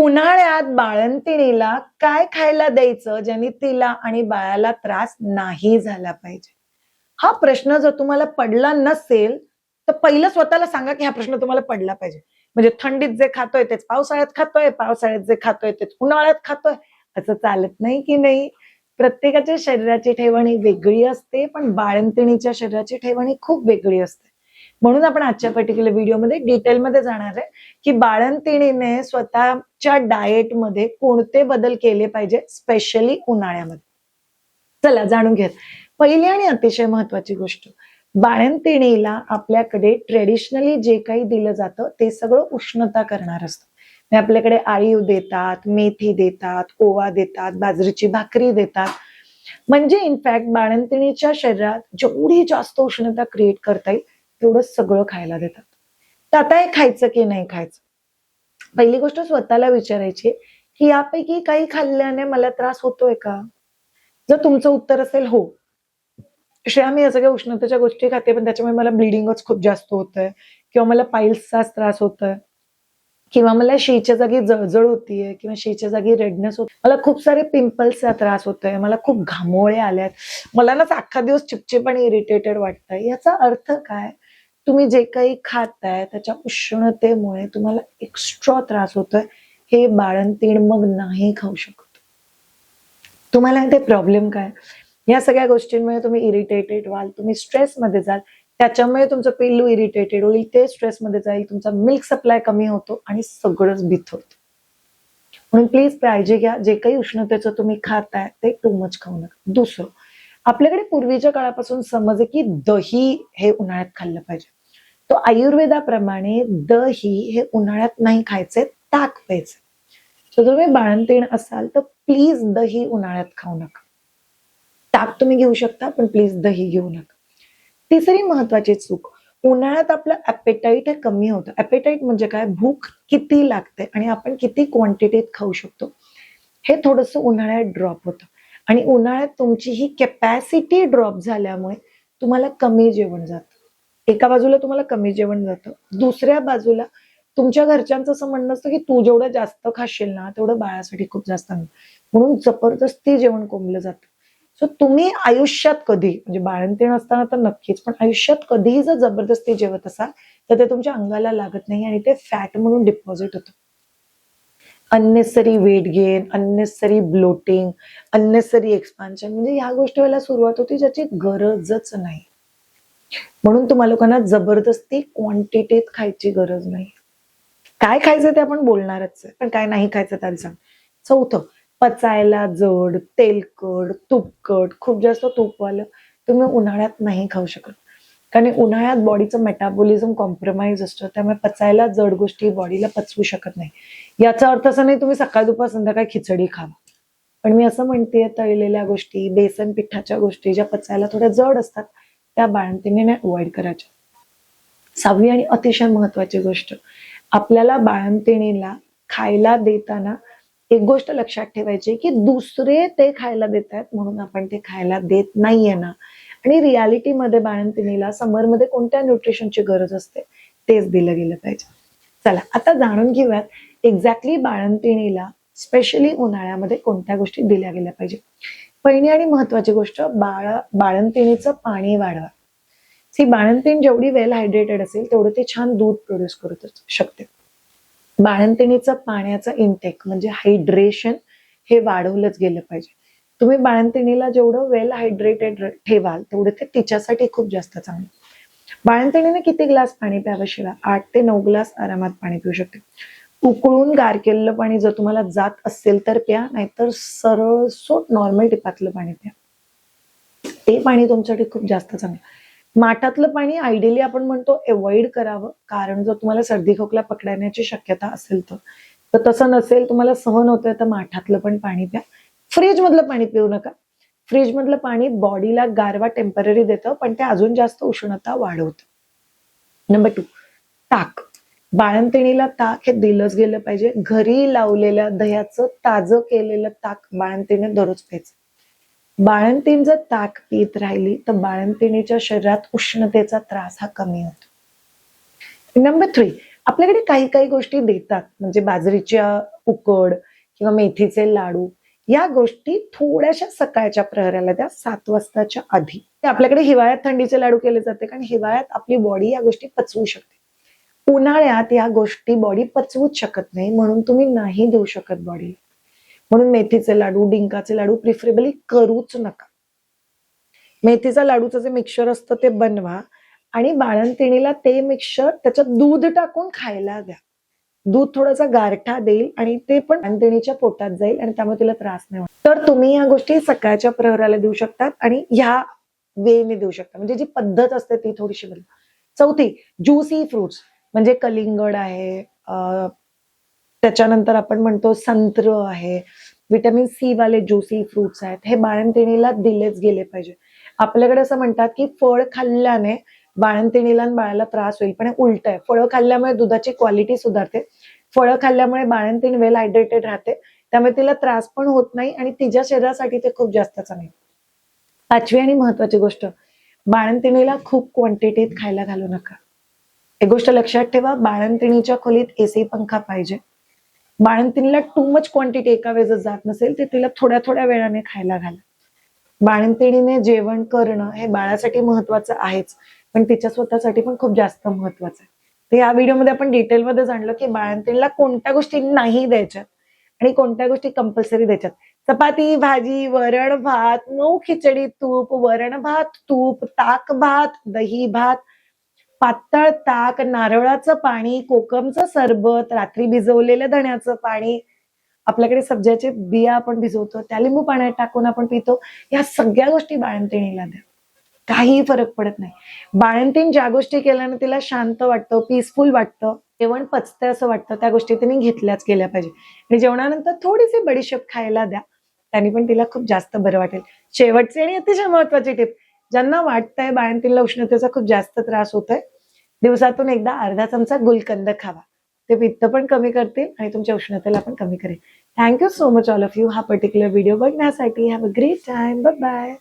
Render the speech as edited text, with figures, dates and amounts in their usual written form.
उन्हाळ्यात बाळंतिणीला काय खायला द्यायचं ज्याने तिला आणि बाळाला त्रास नाही झाला पाहिजे? हा प्रश्न जर तुम्हाला पडला नसेल, तर पहिलं स्वतःला सांगा की हा प्रश्न तुम्हाला पडला पाहिजे. म्हणजे थंडीत जे खातोय तेच पावसाळ्यात खातोय, पावसाळ्यात जे खातोय तेच उन्हाळ्यात खातोय, असं चालत नाही की नाही? प्रत्येकाच्या शरीराची ठेवण ही वेगळी असते, पण बाळंतिणीच्या शरीराची ठेवण ही खूप वेगळी असते. म्हणून आपण आजच्या पर्टिक्युलर व्हिडिओमध्ये डिटेलमध्ये जाणार आहे, की बाळंतिणीने स्वतःच्या डाएटमध्ये कोणते बदल केले पाहिजे, स्पेशली उन्हाळ्यामध्ये. चला जाणून घेऊयात. पहिली आणि अतिशय महत्वाची गोष्ट, बाळंतिणीला आपल्याकडे ट्रेडिशनली जे काही दिलं जातं ते सगळं उष्णता करणार असतं. म्हणजे आपल्याकडे आळीव देतात, मेथी देतात, ओवा देतात, बाजरीची भाकरी देतात. म्हणजे इनफॅक्ट बाळंतिणीच्या शरीरात जेवढी जास्त उष्णता क्रिएट करता येईल तेवढं सगळं खायला देतात. तर आता हे खायचं की नाही खायचं? पहिली गोष्ट स्वतःला विचारायची, की यापैकी काही खाल्ल्याने मला त्रास होतोय का? जर तुमचं उत्तर असेल हो, श्रेया मी या सगळ्या उष्णतेच्या गोष्टी खाते, पण त्याच्यामुळे मला ब्लिडिंगच खूप जास्त होतंय किंवा मला पाईल्सचाच त्रास होतोय किंवा मला शीच्या जागी जळजळ होतीये किंवा शीच्या जागी रेडनेस होत, मला खूप सारे पिंपल्सचा त्रास होतोय, मला खूप घामोळे आल्यात, मला ना अख्खा दिवस चिपचिप आणि इरिटेटेड वाटतंय. याचा अर्थ काय? तुम्ही जे काही खाताय त्याच्या उष्णतेमुळे तुम्हाला एक्स्ट्रा त्रास होतोय. हे बाळंतीण मग नाही खाऊ शकत. तुम्हाला ते प्रॉब्लेम काय? या सगळ्या गोष्टींमुळे तुम्ही इरिटेटेड व्हाल, तुम्ही स्ट्रेसमध्ये जाल. त्याच्यामुळे तुमचं पिल्लू इरिटेटेड होईल, ते स्ट्रेसमध्ये जाईल, तुमचा मिल्क सप्लाय कमी होतो आणि सगळंच बिथरतं. म्हणून प्लीज काळजी घ्या. जे काही उष्णतेचं तुम्ही खाताय ते टू मच खाऊ नका. दुसरं, आपल्याकडे पूर्वीच्या काळापासून समज आहे की दही हे उन्हाळ्यात खाल्लं पाहिजे. तो आयुर्वेदाप्रमाणे दही हे उन्हाळ्यात नाही खायचे, ताक प्यायचे. तर तुम्ही बाळंतीण असाल तर प्लीज दही उन्हाळ्यात खाऊ नका. ताक तुम्ही घेऊ शकता, पण प्लीज दही घेऊ नका. तिसरी महत्वाची चूक, उन्हाळ्यात आपलं ॲपेटाईट हे कमी होतं. ॲपेटाईट म्हणजे काय? भूक किती लागते आणि आपण किती क्वांटिटीत खाऊ शकतो, हे थोडंसं उन्हाळ्यात ड्रॉप होतं. आणि उन्हाळ्यात तुमची ही कॅपॅसिटी ड्रॉप झाल्यामुळे तुम्हाला कमी जेवण जातं. एका बाजूला तुम्हाला कमी जेवण जातं, दुसऱ्या बाजूला तुमच्या घरच्यांचं असं म्हणणं असतं की तू जेवढं जास्त खाशील ना तेवढं बाळासाठी खूप जास्त आहे. म्हणून जबरदस्ती जेवण कोंबलं जातं. सो तुम्ही आयुष्यात कधी, म्हणजे बाळंतीण असताना तर नक्कीच, पण आयुष्यात कधीही जर जबरदस्ती जेवत असाल तर ते तुमच्या अंगाला लागत नाही आणि ते फॅट म्हणून डिपॉझिट होतं. Unnecessary weight gain, unnecessary bloating, unnecessary expansion, म्हणजे ह्या गोष्टी व्हायला सुरुवात होती ज्याची गरजच नाही. म्हणून तुम्हाला लोकांना जबरदस्ती क्वांटिटीत खायची गरज नाही. काय खायचं ते आपण बोलणारच आहे, पण काय नाही खायचं त्याला सांग. चौथं, पचायला जड, तेलकट, तुपकट, खूप जास्त तूपवालं तुम्ही उन्हाळ्यात नाही खाऊ शकत. कारण उन्हाळ्यात बॉडीचं मेटाबॉलिझम कॉम्प्रोमाइज असतं, त्यामुळे पचायला जड गोष्टी बॉडीला पचवू शकत नाही. याचा अर्थ असा नाही तुम्ही सकाळ दुपार संध्याकाळी खिचडी खावा. पण मी असं म्हणतेय, तळलेल्या गोष्टी, बेसन पिठाच्या गोष्टी ज्या पचायला थोड्या जड असतात त्या बाळंतिणीने अवॉइड करायच्या. सहावी आणि अतिशय महत्वाची गोष्ट, आपल्याला बाळंतिणीला खायला देताना एक गोष्ट लक्षात ठेवायची की दुसरे ते खायला देत आहेत म्हणून आपण ते खायला देत नाहीये ना. आणि रियालिटीमध्ये बाळंतिणीला समरमध्ये कोणत्या न्यूट्रिशनची गरज असते तेच दिलं गेलं पाहिजे. चला आता जाणून घेऊयात एक्झॅक्टली बाळंतिणीला स्पेशली उन्हाळ्यामध्ये कोणत्या गोष्टी दिल्या गेल्या पाहिजे. पहिली आणि महत्वाची गोष्ट, बाळंतिणीचं पाणी वाढवा. सी, बाळंतीण जेवढी वेल हायड्रेटेड असेल तेवढं ते छान दूध प्रोड्यूस करू शकते. बाळंतिणीचं पाण्याचं इनटेक म्हणजे हायड्रेशन हे वाढवलंच गेलं पाहिजे. तुम्ही बाळंतिणीला जेवढं वेल हायड्रेटेड ठेवाल तेवढं ते तिच्यासाठी खूप जास्त चांगलं. बाळंतिणीने किती ग्लास पाणी प्यावं शिवा? 8 ते 9 ग्लास आरामात पाणी पिऊ शकते. उकळून गार केलेलं पाणी जर तुम्हाला जात असेल तर प्या, नाहीतर सरळ सोट नॉर्मल टिपातलं पाणी प्या. ते पाणी तुमच्यासाठी खूप जास्त चांगलं. माठातलं पाणी आयडियली आपण म्हणतो अवॉइड करावं, कारण जर तुम्हाला सर्दी खोकला पकडण्याची शक्यता असेल तर तसं नसेल, तुम्हाला सहन होतंय तर माठातलं पण पाणी प्या. फ्रीज मधलं पाणी पिऊ नका. फ्रीज मधलं पाणी बॉडीला गारवा टेम्पररी देतं, पण ते अजून जास्त उष्णता वाढवतं. नंबर 2, ताक. बाळंतिणीला ताक हे दिलंच गेलं पाहिजे. घरी लावलेल्या दह्याचं ताजं केलेलं ताक बाळंतिणीने दररोज प्यायचं. बाळंतीण जर ताक पित राहिली तर बाळंतिणीच्या शरीरात उष्णतेचा त्रास हा कमी होतो. नंबर 3, आपल्याकडे काही काही गोष्टी देतात, म्हणजे बाजरीच्या उकड किंवा मेथीचे लाडू, या गोष्टी थोड्याशा सकाळच्या प्रहराला द्या, 7 वाजताच्या आधी. ते आपल्याकडे हिवाळ्यात थंडीचे लाडू केले जाते, कारण हिवाळ्यात आपली बॉडी या गोष्टी पचवू शकते. उन्हाळ्यात या गोष्टी बॉडी पचवूच शकत नाही, म्हणून तुम्ही नाही देऊ शकत बॉडीला. म्हणून मेथीचे लाडू, डिंकाचे लाडू प्रिफरेबली करूच नका. मेथीचा लाडूचं जे मिक्सचर असतं ते बनवा आणि बाळंतिणीला ते मिक्सचर त्याच्यात दूध टाकून खायला द्या. दूध थोडासा गारठा देईल आणि ते पण बाळंतिणीच्या पोटात जाईल आणि त्यामुळे तिला त्रास नाही होणार. तर तुम्ही या गोष्टी सकाळच्या प्रहराला देऊ शकतात आणि ह्या वेने देऊ शकता, म्हणजे जी पद्धत असते ती थोडीशी बदला. चौथी, ज्युसी फ्रुट्स, म्हणजे कलिंगड आहे, त्याच्यानंतर आपण म्हणतो संत्र आहे, व्हिटॅमिन सी वाले ज्युसी फ्रुट्स आहेत, हे बाळंतिणीला दिलेच गेले पाहिजे. आपल्याकडे असं म्हणतात की फळ खाल्ल्याने बाळंतिणीला आणि बाळाला त्रास होईल, पण हे उलट आहे. फळं खाल्ल्यामुळे दुधाची क्वालिटी सुधारते, फळं खाल्ल्यामुळे बाळंतीण वेल हायड्रेटेड राहते, त्यामुळे तिला त्रास पण होत नाही आणि तिच्या शरीरासाठी ते खूप जास्त चांगले. 5वी आणि महत्वाची गोष्ट, बाळंतिणीला खूप क्वांटिटीत खायला घालू नका. एक गोष्ट लक्षात ठेवा, बाळंतिणीच्या खोलीत एसी पंखा पाहिजे. बाळंतिणीला टू मच क्वांटिटी एका वेळेस जात नसेल तर तिला थोड्या थोड्या वेळाने खायला घाला. बाळंतिणीने जेवण करणं हे बाळासाठी महत्वाचं आहेच, पण तिच्या स्वतःसाठी पण खूप जास्त महत्वाचं आहे. तर या व्हिडिओमध्ये आपण डिटेलमध्ये जाणलं की बाळंतिणीला कोणत्या गोष्टी नाही द्यायच्यात आणि कोणत्या गोष्टी कंपल्सरी द्यायच्यात. चपाती, भाजी, वरण भात, मऊ खिचडी तूप, वरण भात तूप, ताक भात, दही भात, पातळ ताक, नारळाचं पाणी, कोकमचं सरबत, रात्री भिजवलेलं धण्याचं पाणी, आपल्याकडे सब्जाचे बिया आपण भिजवतो, त्या लिंबू पाण्यात टाकून आपण पितो, या सगळ्या गोष्टी बाळंतिणीला द्या. काहीही फरक पडत नाही. बाळंतीण ज्या गोष्टी केल्याने तिला शांत वाटतं, पीसफुल वाटतं, जेवण पचतंय असं वाटतं, त्या गोष्टी तिने घेतल्याच गेल्या पाहिजे. आणि जेवणानंतर थोडीशी बडीशेप खायला द्या, त्यांनी पण तिला खूप जास्त बरं वाटेल. शेवटची आणि अतिशय महत्वाची टिप, ज्यांना वाटतंय बाळंतीणला उष्णतेचा खूप जास्त त्रास होतोय, दिवसातून एकदा अर्धा चमचा गुलकंद खावा. ते पित्त पण कमी करतील आणि तुमच्या उष्णतेला पण कमी करेल. Thank you so much all of you हा पर्टिक्युलर व्हिडिओ बघण्यासाठी. Have a great time. Bye bye.